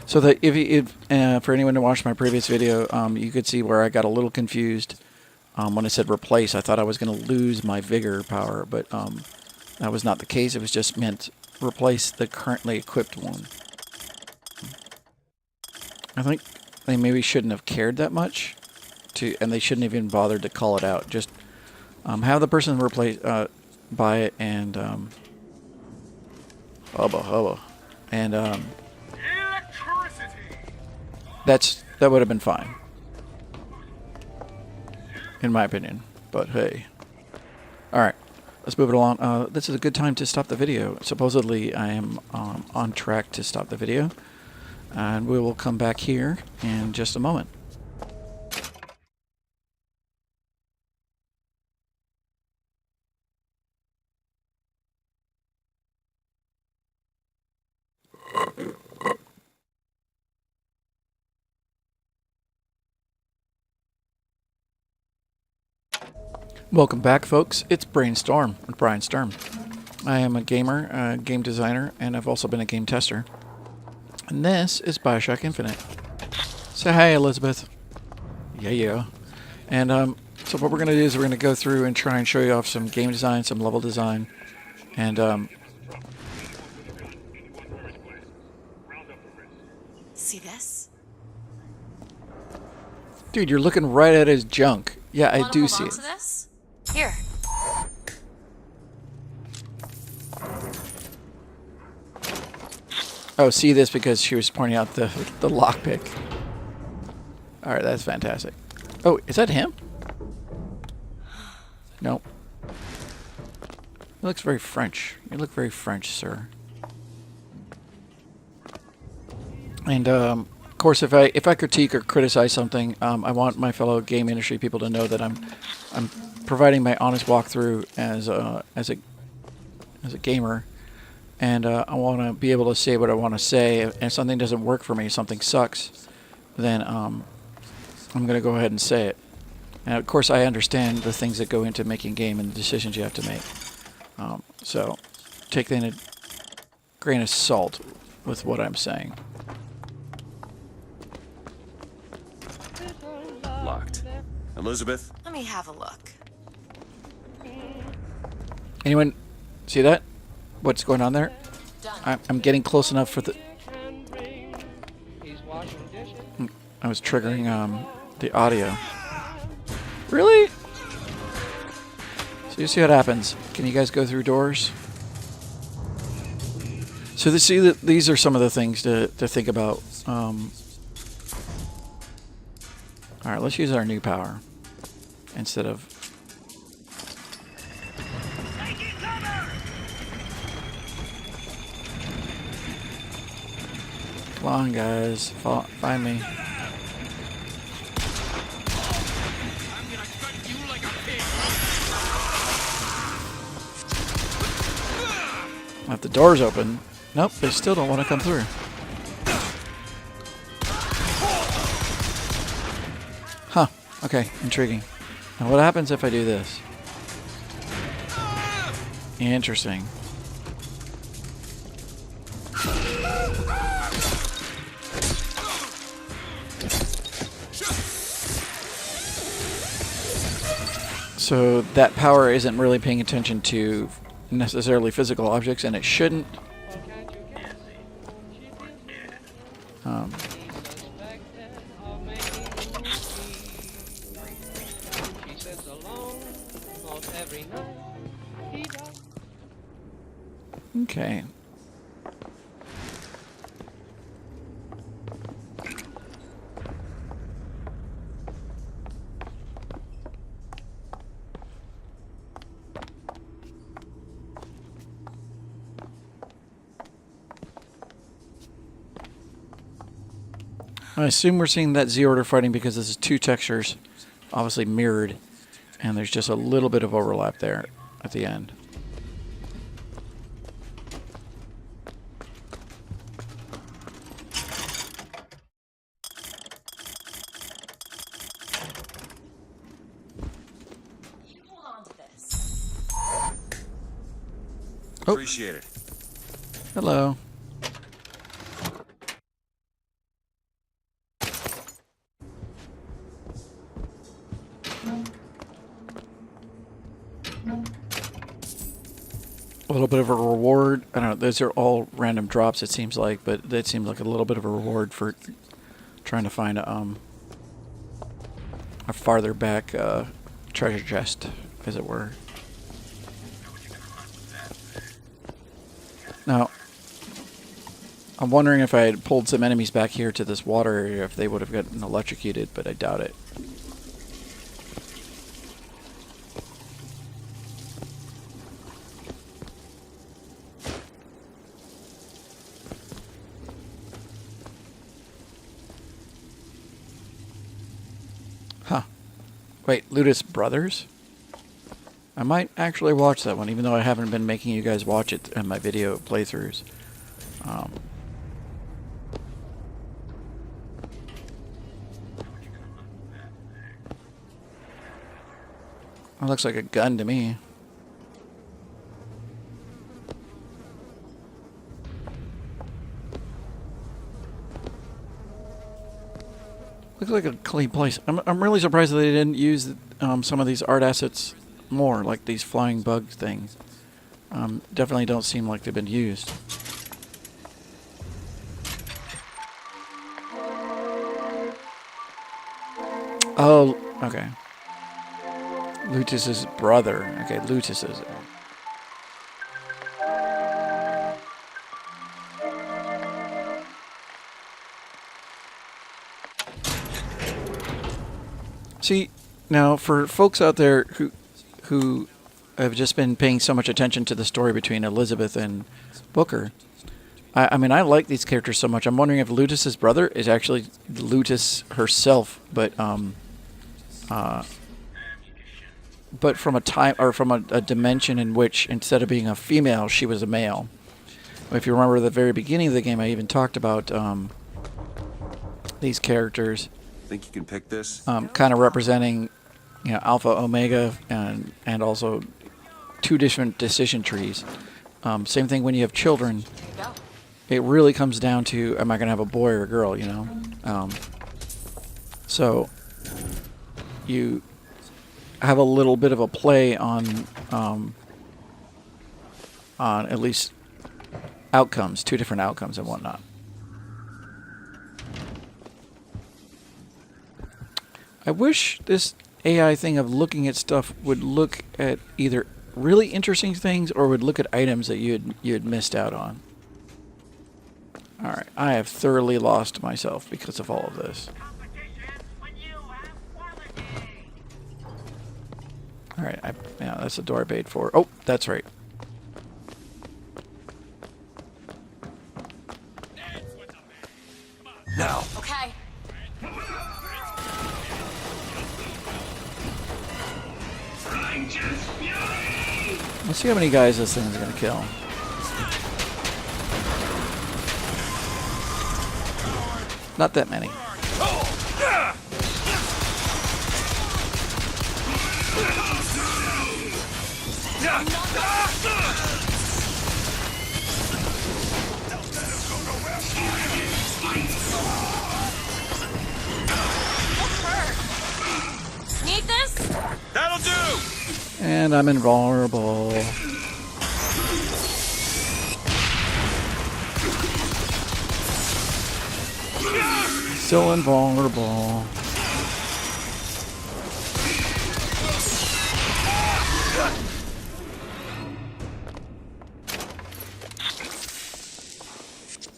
So that if for anyone who watched my previous video, you could see where I got a little confused when I said replace. I thought I was going to lose my vigor power, but that was not the case. It was just meant replace the currently equipped one. I think they maybe shouldn't have cared that much, and they shouldn't have even bothered to call it out. Just have the person replace, buy it, and hubba, and that would have been fine, in my opinion. But hey, all right, let's move it along. This is a good time to stop the video. Supposedly, I am on track to stop the video, and we will come back here in just a moment. Welcome back, folks. It's BrainStorm with Brian Sturm. I am a gamer, a game designer, and I've also been a game tester. And this is Bioshock Infinite. Say hi, Elizabeth. Yeah. And so what we're going to do is we're going to go through and try and show you off some game design, some level design, and see this? Dude, you're looking right at his junk. Yeah, I do see it. This? Here. Oh, see this because she was pointing out the lockpick. All right, that's fantastic. Oh, is that him? Nope. He looks very French. You look very French, sir. And of course, if I critique or criticize something, I want my fellow game industry people to know that I'm providing my honest walkthrough as a gamer, and I want to be able to say what I want to say. If something doesn't work for me, something sucks, then I'm going to go ahead and say it. And of course, I understand the things that go into making game and the decisions you have to make. So take that in a grain of salt with what I'm saying. Locked. Elizabeth? Let me have a look. Anyone see that? What's going on there? I'm getting close enough for the... I was triggering the audio. Really? So you see what happens. Can you guys go through doors? So these are some of the things to think about. Alright, let's use our new power instead of... Come on, guys. Find me. If the door's open... Nope, they still don't want to come through. Huh. Okay, intriguing. Now what happens if I do this? Interesting. So that power isn't really paying attention to necessarily physical objects, and it shouldn't. Okay. I assume we're seeing that Z-order fighting because this is two textures, obviously mirrored, and there's just a little bit of overlap there at the end. Appreciate it. Hello. little bit of a reward. I don't know. Those are all random drops, it seems like, but that seems like a little bit of a reward for trying to find a farther back treasure chest, as it were. Now, I'm wondering if I had pulled some enemies back here to this water area, if they would have gotten electrocuted, but I doubt it. Huh. Wait, Ludus Brothers? I might actually watch that one, even though I haven't been making you guys watch it in my video playthroughs. It looks like a gun to me. Looks like a clean place. I'm really surprised that they didn't use some of these art assets more, like these flying bug things. Definitely don't seem like they've been used. Oh, okay. Lutus's brother. Okay, Lutus's. See, now for folks out there who have just been paying so much attention to the story between Elizabeth and Booker, I mean, I like these characters so much. I'm wondering if Lutus's brother is actually Lutus herself, but from a time or from a dimension in which instead of being a female, she was a male. If you remember the very beginning of the game, I even talked about these characters. Think you can pick this? Kind of representing, you know, Alpha, Omega, and also two different decision trees. Same thing when you have children. Go. It really comes down to, am I going to have a boy or a girl, you know? So you have a little bit of a play on at least outcomes, two different outcomes and whatnot. I wish this AI thing of looking at stuff would look at either really interesting things or would look at items that you had missed out on. All right, I have thoroughly lost myself because of all of this. All right, yeah, that's the door I paid for. Oh, that's right. Now. Okay. Let's see how many guys this thing's gonna kill. Not that many. Need this? That'll do! And I'm invulnerable. Still invulnerable.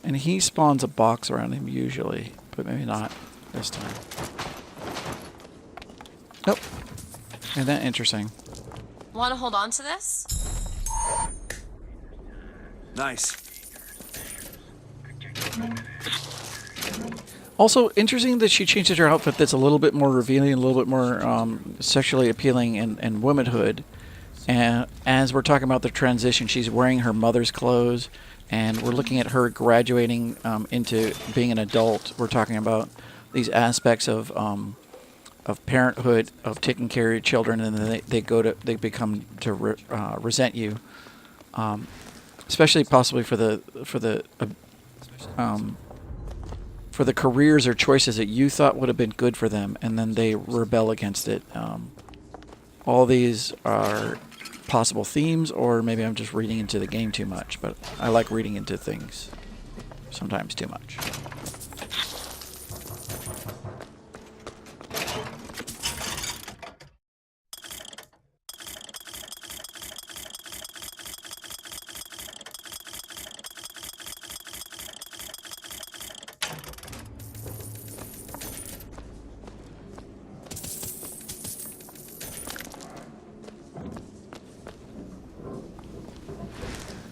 And he spawns a box around him usually, but maybe not this time. Nope. Isn't that interesting? Want to hold on to this? Nice. Also, interesting that she changes her outfit that's a little bit more revealing, a little bit more sexually appealing and womanhood. And as we're talking about the transition, she's wearing her mother's clothes, and we're looking at her graduating into being an adult. We're talking about these aspects of parenthood, of taking care of your children, and then they become to resent you, especially possibly for the careers or choices that you thought would have been good for them, and then they rebel against it. All these are possible themes, or maybe I'm just reading into the game too much. But I like reading into things sometimes too much.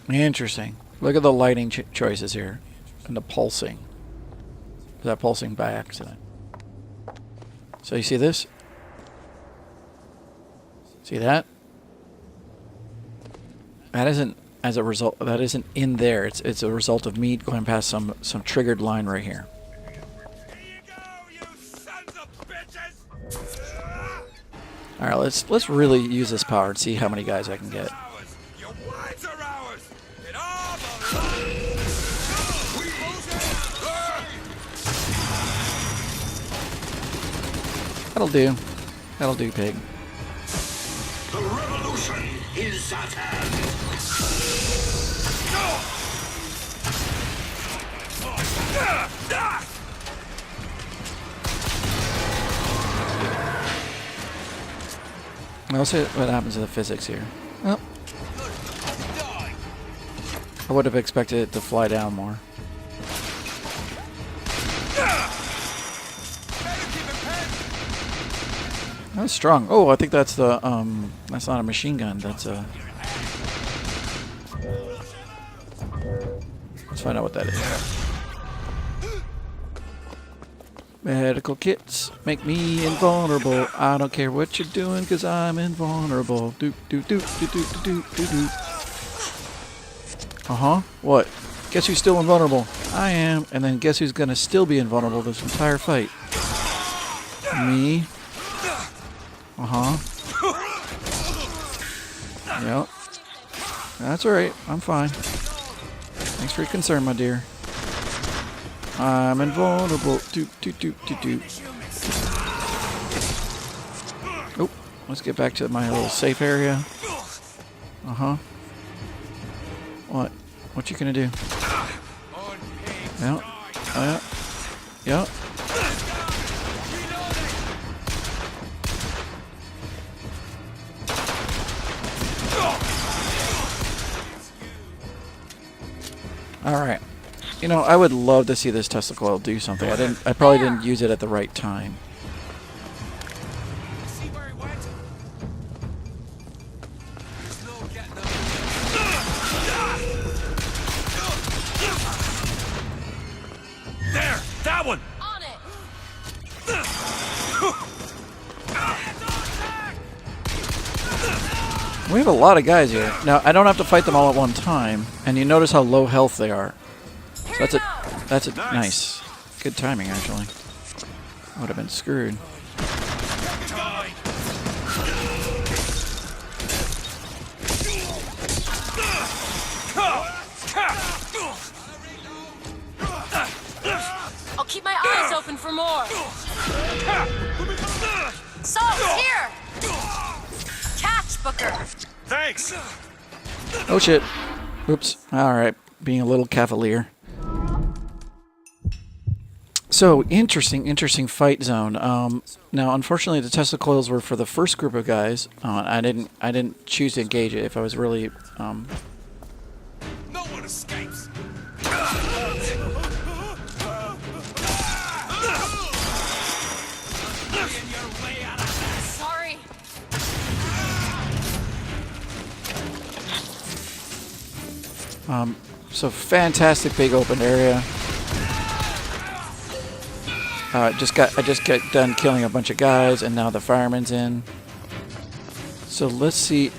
Interesting. Look at the lighting choices here. And the pulsing. Is that pulsing by accident? So you see this? See that? That isn't as a result. That isn't in there. It's a result of me going past some triggered line right here. Here you go, you sons of bitches! All right, let's really use this power and see how many guys I can get. Ours. Your wives are ours. It all belongs. We That'll do. That'll do, pig. The revolution is at hand. I'll see what happens to the physics here. Oh. I would have expected it to fly down more. That's strong. Oh, I think that's the that's not a machine gun. That's a. Let's find out what that is. Medical kits make me invulnerable. I don't care what you're doing, cause I'm invulnerable. Doop doop doop doop doop doop doop doop. What? Guess who's still invulnerable? I am. And then guess who's gonna still be invulnerable this entire fight? Me. Yep. That's alright. I'm fine. Thanks for your concern, my dear. I'm invulnerable. Doop, doop, doop, doop, doop. Oh, let's get back to my little safe area. What? What you gonna do? Yep. Yep. All right. You know, I would love to see this Tesla coil do something. I probably didn't use it at the right time. See where he went? There's no getting up. There! That one! On it! We have a lot of guys here. Now, I don't have to fight them all at one time, and you notice how low health they are. So that's a nice. Good timing, actually. I would have been screwed. I'll keep my eyes open for more. Salt, here! Catch, Booker! Thanks! Oh shit. Oops. Alright. Being a little cavalier. So, interesting fight zone. Now, unfortunately, the Tesla coils were for the first group of guys. I didn't choose to engage it if I was really, No one escapes! Sorry. So fantastic big open area. I just got done killing a bunch of guys, and now the fireman's in. So let's see.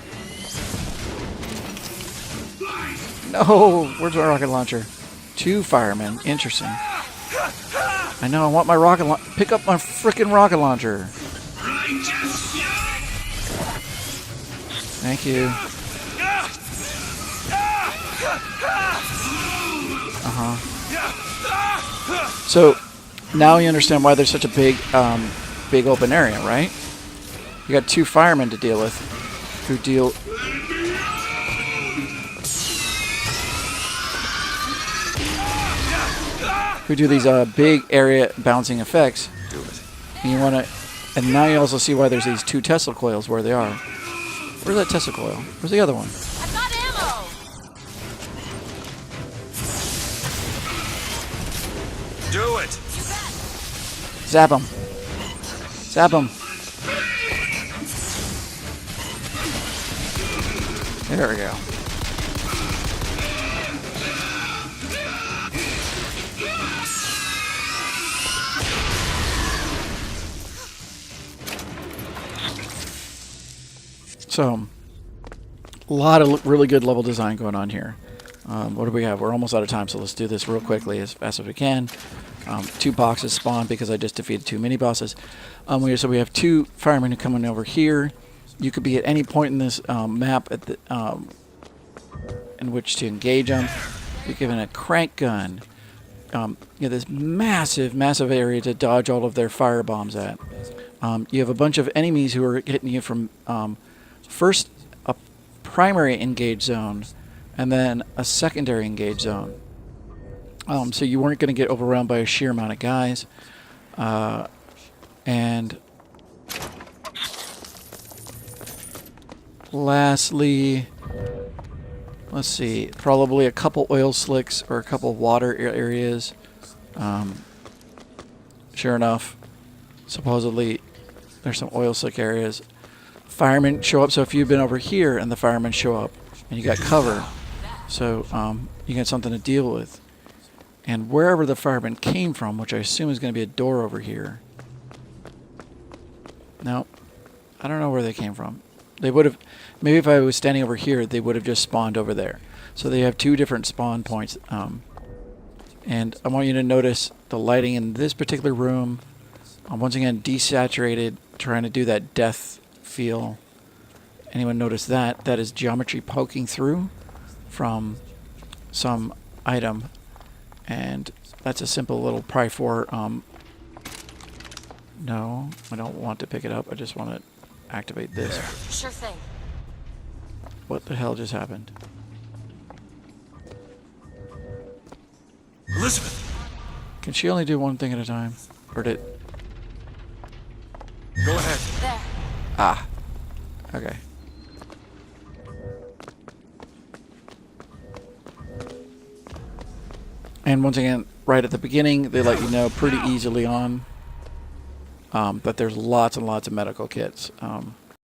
No, where's my rocket launcher? 2 firemen. Interesting. I know. I want my rocket launcher. Pick up my freaking rocket launcher. Thank you. So now you understand why there's such a big open area, right? You got 2 firemen to deal with, who deal we do these big area bouncing effects. Do it. And you want to, and now you also see why there's these 2 Tesla coils where they are. Where's that Tesla coil? Where's the other one? I've got ammo. Do it. You bet. Zap him. Zap him. There we go. So, a lot of really good level design going on here. What do we have? We're almost out of time, so let's do this real quickly as fast as we can. 2 boxes spawn because I just defeated 2 mini bosses. So we have 2 firemen coming over here. You could be at any point in this map at the, in which to engage them. You're given a crank gun. You have this massive, massive area to dodge all of their fire bombs at. You have a bunch of enemies who are hitting you from first a primary engage zone and then a secondary engage zone. So you weren't going to get overwhelmed by a sheer amount of guys. And lastly, let's see, probably a couple oil slicks or a couple water areas. Sure enough, supposedly there's some oil slick areas. Firemen show up, so if you've been over here and the firemen show up and you got cover, so you got something to deal with. And wherever the firemen came from, which I assume is going to be a door over here. No, I don't know where they came from. They would have, maybe if I was standing over here, they would have just spawned over there. So they have 2 different spawn points. And I want you to notice the lighting in this particular room. Once again, desaturated, trying to do that death feel. Anyone notice that? That is geometry poking through from some item. And that's a simple little pry for. No, I don't want to pick it up. I just want to activate this. Sure thing. What the hell just happened? Elizabeth, Can she only do one thing at a time? Or did... go ahead. There. Ah. Okay. And once again, right at the beginning, they let you know pretty easily on that there's lots and lots of medical kits.